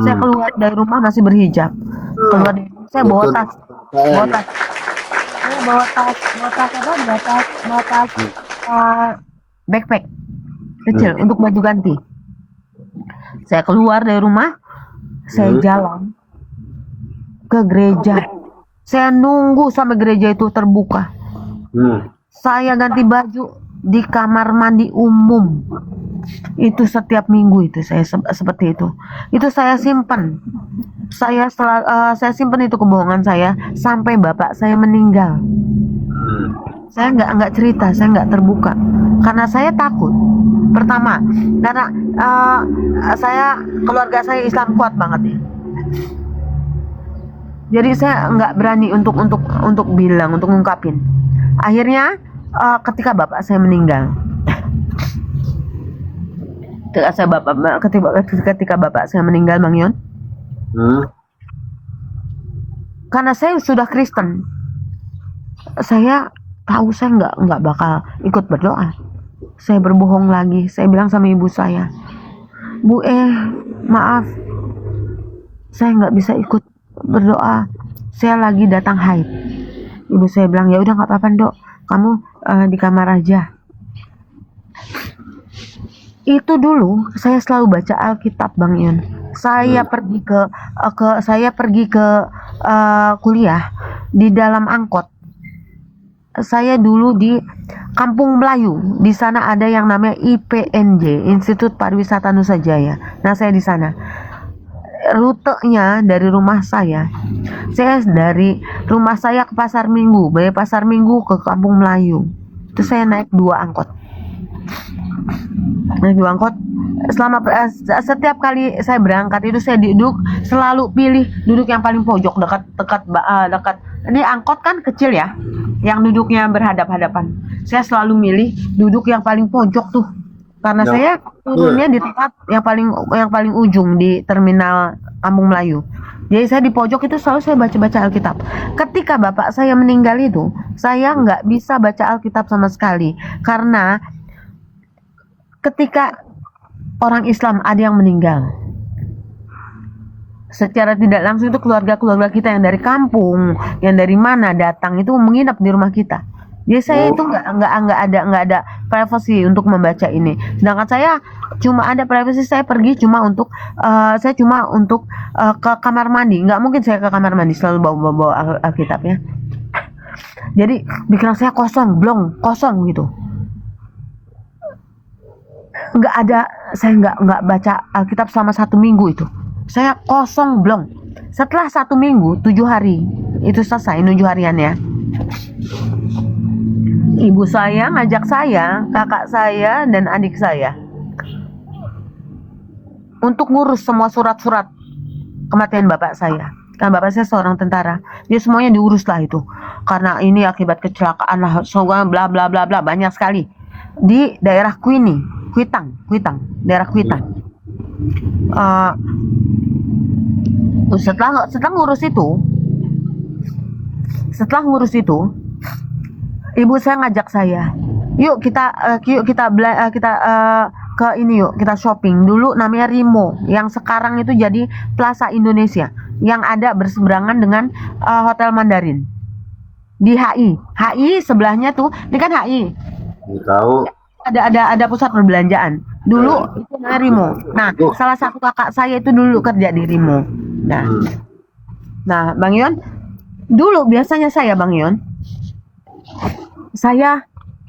Saya keluar dari rumah masih berhijab. Keluar dari rumah, saya bawa tas. Saya bawa tas backpack kecil untuk baju ganti. Saya keluar dari rumah, saya jalan ke gereja. Saya nunggu sampai gereja itu terbuka. Saya ganti baju di kamar mandi umum. Itu setiap minggu itu saya seperti itu. Itu saya simpan. Saya simpan itu kebohongan saya sampai bapak saya meninggal. Saya nggak cerita, saya nggak terbuka karena saya takut. Pertama, karena keluarga saya Islam kuat banget ya. Jadi saya nggak berani untuk bilang, untuk ngungkapin. Akhirnya ketika bapak saya meninggal, ketika bapak saya meninggal, Bang Yon, karena saya sudah Kristen, saya tahu saya nggak bakal ikut berdoa. Saya berbohong lagi. Saya bilang sama ibu saya, Bu, maaf, saya nggak bisa ikut berdoa. saya lagi datang haid. Ibu saya bilang, ya udah nggak apa-apa dok, kamu di kamar aja. Itu dulu saya selalu baca Alkitab Bang Yun. Saya pergi ke kuliah di dalam angkot. Saya dulu di Kampung Melayu. Di sana ada yang namanya IPNJ, Institut Pariwisata Nusa Jaya. Nah, saya di sana. Rutenya dari rumah saya dari rumah saya ke Pasar Minggu, dari Pasar Minggu ke Kampung Melayu. Itu saya naik 2 angkot. Setiap kali saya berangkat itu saya duduk, selalu pilih duduk yang paling pojok, dekat. Ini angkot kan kecil ya, yang duduknya berhadap-hadapan. Saya selalu milih duduk yang paling pojok tuh, karena saya turunnya di tempat yang paling ujung di terminal Kampung Melayu. Jadi saya di pojok itu selalu saya baca Alkitab. Ketika bapak saya meninggal itu, saya nggak bisa baca Alkitab sama sekali, karena ketika orang Islam ada yang meninggal, secara tidak langsung itu keluarga kita yang dari kampung, yang dari mana datang itu menginap di rumah kita. Jadi saya itu nggak ada privasi untuk membaca ini. Sedangkan saya cuma ada privasi, saya pergi cuma untuk ke kamar mandi. Nggak mungkin saya ke kamar mandi selalu bawa Alkitabnya. Jadi pikiran saya kosong gitu. Saya nggak baca Alkitab selama 1 minggu itu. Saya kosong blong. Setelah 1 minggu, 7 hari itu selesai, 7 harian ya. Ibu saya ngajak saya, kakak saya, dan adik saya untuk ngurus semua surat-surat kematian bapak saya. Kan bapak saya seorang tentara, dia semuanya diurus lah itu. Karena ini akibat kecelakaan lah, soalnya bla bla bla bla, banyak sekali di daerah Kuitang, daerah Kuitang. Setelah ngurus itu, ibu saya ngajak saya, yuk kita ke ini yuk, kita shopping dulu, namanya Rimo, yang sekarang itu jadi Plaza Indonesia, yang ada berseberangan dengan Hotel Mandarin di HI sebelahnya tuh, ini kan HI. Tahu. Ada pusat perbelanjaan dulu, itu namanya Rimo. Nah, salah satu kakak saya itu dulu kerja di Rimo. Nah Bang Yon, dulu biasanya saya Bang Yon, saya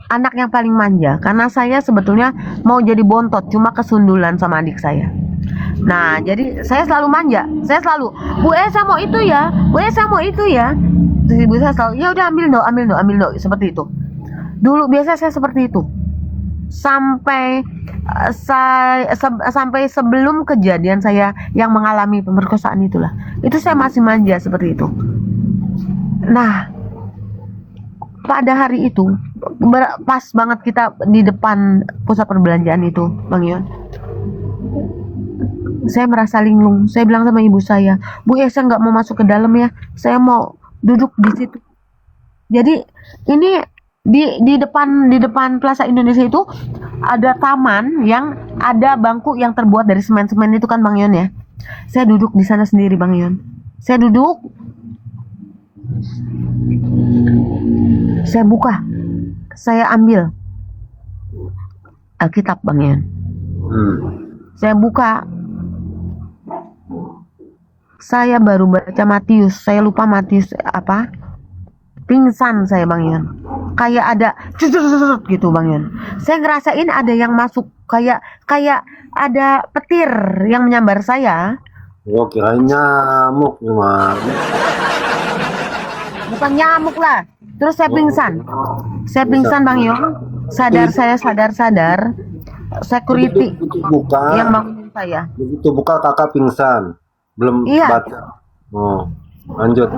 anak yang paling manja, karena saya sebetulnya mau jadi bontot, cuma kesundulan sama adik saya. Nah, jadi saya selalu manja, saya selalu, Bu saya mau itu ya, saya mau itu ya. Terus ibu saya selalu, ya udah ambil dong, seperti itu. Dulu biasa saya seperti itu. Sampai sebelum kejadian saya yang mengalami pemerkosaan itulah, itu saya masih manja seperti itu. Nah, pada hari itu pas banget kita di depan pusat perbelanjaan itu Bang Yon, saya merasa linglung. Saya bilang sama ibu saya, Bu saya nggak mau masuk ke dalam ya, saya mau duduk di situ. Jadi ini di depan Plaza Indonesia itu ada taman yang ada bangku yang terbuat dari semen itu kan Bang Yon ya. Saya duduk di sana sendiri Bang Yon. Saya duduk, saya buka, saya ambil Alkitab Bang Yon. Saya buka, saya baru baca Matius, saya lupa Matius apa. Pingsan saya Bang Yon, kayak ada gitu Bang Yon. Saya ngerasain ada yang masuk, kayak ada petir yang menyambar saya. Oh, kirain nyamuk cuma. Bukan nyamuk lah. Terus saya pingsan Bang Yon. Saya sadar. Security buka, yang bangunin saya. Begitu buka kakak pingsan, belum baca. Oh, lanjut.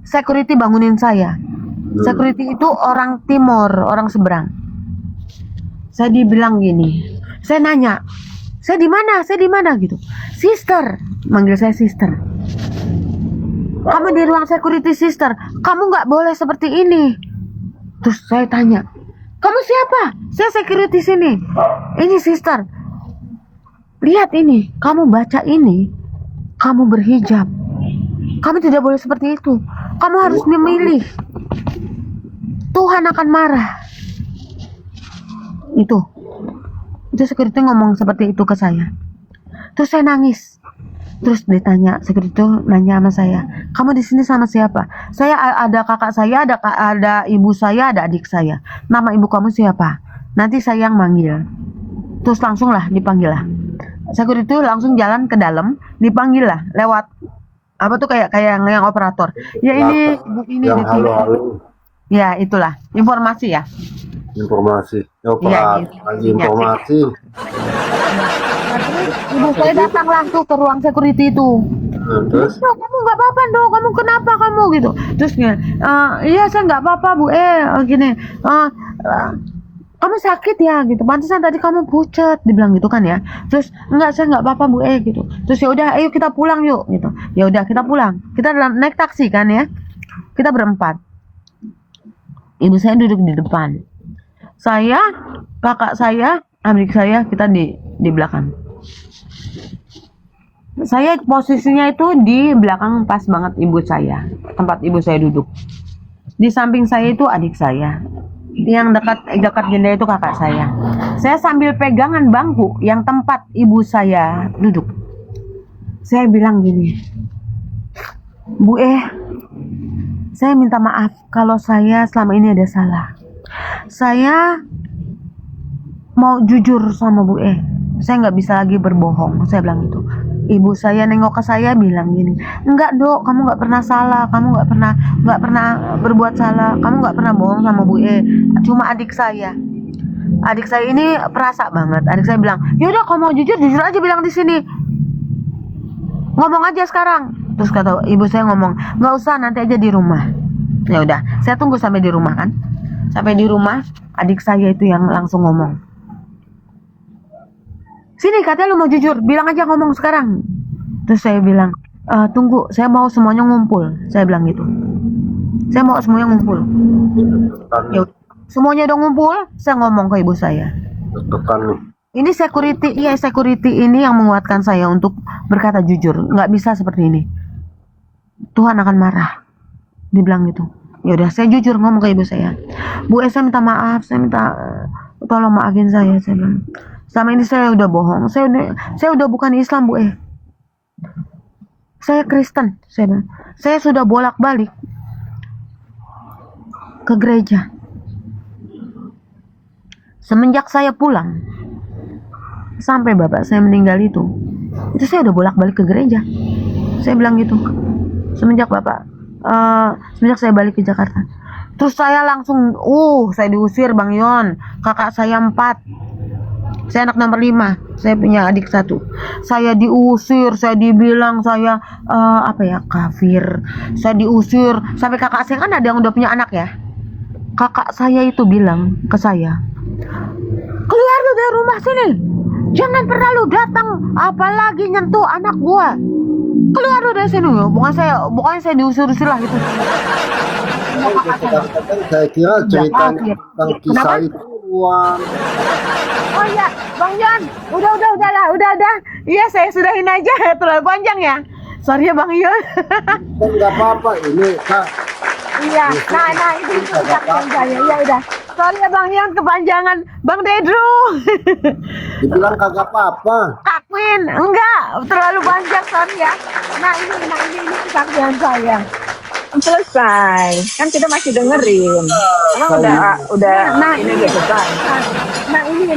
Security bangunin saya. Security itu orang timur, orang seberang. Saya dibilang gini, saya nanya, saya di mana gitu. Sister, manggil saya sister. Kamu di ruang security sister, kamu nggak boleh seperti ini. Terus saya tanya, kamu siapa? Saya security sini. Ini sister, lihat ini, kamu baca ini. kamu berhijab. Kamu tidak boleh seperti itu. Kamu harus memilih. Tuhan akan marah. Itu security ngomong seperti itu ke saya. Terus saya nangis. Terus ditanya, security itu nanya sama saya, kamu di sini sama siapa? Saya ada kakak saya, ada ibu saya, ada adik saya. Nama ibu kamu siapa? Nanti saya yang manggil. Terus langsung lah dipanggil lah. Security itu langsung jalan ke dalam, dipanggil lah lewat apa tuh kayak yang operator. Ya ini ibu ini yang halo-halo ya itulah informasi ya. informasi. Iya, Lagi informasi. Ibu saya datang langsung ke ruang security itu. Terus "Dok, kamu nggak apa-apa dok, kamu kenapa kamu gitu?" Terus iya saya nggak apa-apa bu, gini, kamu sakit ya gitu, pantesan tadi kamu pucat, dibilang gitu kan ya. Terus enggak, saya nggak apa-apa bu, gitu. Terus ya udah, ayo kita pulang yuk gitu. Ya udah kita pulang, kita naik taksi kan ya, kita berempat. Ibu saya duduk di depan, saya, kakak saya, adik saya, kita di belakang. Saya posisinya itu di belakang pas banget ibu saya, tempat ibu saya duduk. Di samping saya itu adik saya, yang dekat jendela itu kakak saya. Saya sambil pegangan bangku yang tempat ibu saya duduk. Saya bilang gini, Bu, saya minta maaf kalau saya selama ini ada salah. Saya mau jujur sama Bu, saya nggak bisa lagi berbohong. Saya bilang gitu. Ibu saya nengok ke saya bilang gini, enggak dok, kamu nggak pernah salah, kamu nggak pernah berbuat salah, kamu nggak pernah bohong sama Bu, cuma adik saya ini perasa banget. Adik saya bilang, yaudah kalau mau jujur aja, bilang di sini, ngomong aja sekarang. Terus kata ibu saya ngomong, nggak usah, nanti aja di rumah. Ya udah, saya tunggu sampai di rumah kan. Sampai di rumah, adik saya itu yang langsung ngomong, sini katanya lu mau jujur, bilang aja, ngomong sekarang. Terus saya bilang, tunggu, saya mau semuanya ngumpul. Saya bilang gitu, saya mau semuanya ngumpul. Ya, semuanya udah ngumpul, saya ngomong ke ibu saya. tekan nih. Ini security ini yang menguatkan saya untuk berkata jujur. Nggak bisa seperti ini. Tuhan akan marah. Dibilang gitu. Ya udah, saya jujur ngomong ke ibu saya. Bu, saya minta maaf, saya minta tolong maafin saya bilang. Selama ini saya udah bohong. Saya udah bukan Islam, Bu. Saya Kristen, saya bilang. Saya sudah bolak-balik ke gereja. Semenjak saya pulang sampai bapak saya meninggal itu saya udah bolak-balik ke gereja. Saya bilang gitu. Semenjak saya balik ke Jakarta. Terus saya langsung, saya diusir Bang Yon. Kakak saya 4. Saya anak nomor 5. Saya punya adik 1. Saya diusir, saya dibilang saya kafir. Saya diusir. Sampai kakak saya kan ada yang udah punya anak ya. Kakak saya itu bilang ke saya, keluar lu dari rumah sini. Jangan pernah lu datang apalagi nyentuh anak gua. Keluar lu dari sini ya. Pokoknya saya diusir-usir lah gitu. Saya kira ceritanya tentang kisah itu. Oh iya, Bang Yon, udah. Iya, saya sudahin aja, terlalu panjang ya. Sorry ya Bang Yon. Enggak apa-apa ini, Kak. Iya, nah itu kesaksian saya. Ya udah. Sorry ya Bang Yon, kepanjangan. Bang Dedru. Dibilang kagak apa-apa. Kak Queen, enggak, terlalu panjang, sorry ya. Nah ini kesaksian saya. Selesai. Kan kita masih dengerin. Emang udah Nah, ini udah selesai. Nah ini